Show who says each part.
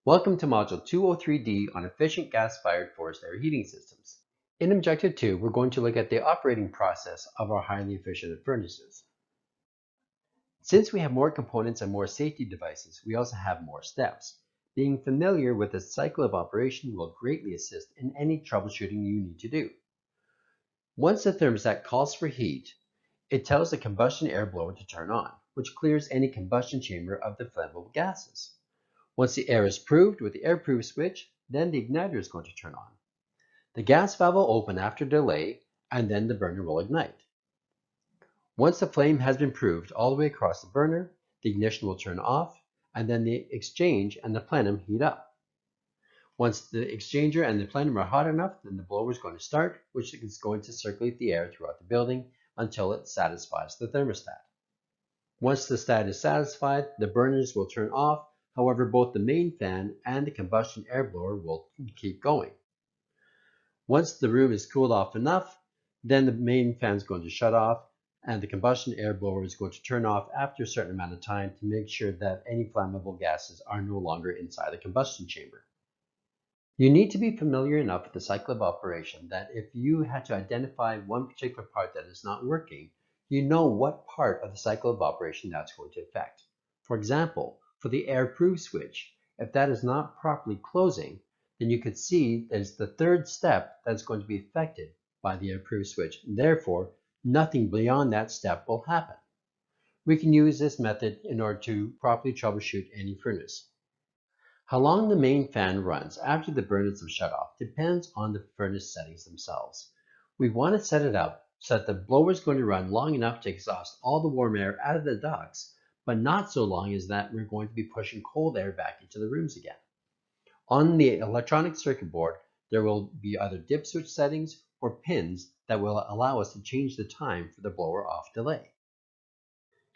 Speaker 1: Welcome to Module 203D on efficient gas-fired forced air heating systems. In Objective 2, we're going to look at the operating process of our highly efficient furnaces. Since we have more components and more safety devices, we also have more steps. Being familiar with the cycle of operation will greatly assist in any troubleshooting you need to do. Once the thermostat calls for heat, it tells the combustion air blower to turn on, which clears any combustion chamber of the flammable gases. Once the air is proved with the air-proof switch, then the igniter is going to turn on. The gas valve will open after delay, and then the burner will ignite. Once the flame has been proved all the way across the burner, the ignition will turn off, and then the exchange and the plenum heat up. Once the exchanger and the plenum are hot enough, then the blower is going to start, which is going to circulate the air throughout the building until it satisfies the thermostat. Once the stat is satisfied, the burners will turn off. However, both the main fan and the combustion air blower will keep going. Once the room is cooled off enough, then the main fan is going to shut off and the combustion air blower is going to turn off after a certain amount of time to make sure that any flammable gases are no longer inside the combustion chamber. You need to be familiar enough with the cycle of operation that if you had to identify one particular part that is not working, you know what part of the cycle of operation that's going to affect. For example, for the air-proof switch, if that is not properly closing, then you could see that it's the third step that's going to be affected by the air-proof switch. Therefore, nothing beyond that step will happen. We can use this method in order to properly troubleshoot any furnace. How long the main fan runs after the burners have shut off depends on the furnace settings themselves. We want to set it up so that the blower is going to run long enough to exhaust all the warm air out of the ducts, but not so long as that we're going to be pushing cold air back into the rooms again. On the electronic circuit board, there will be either dip switch settings or pins that will allow us to change the time for the blower off delay.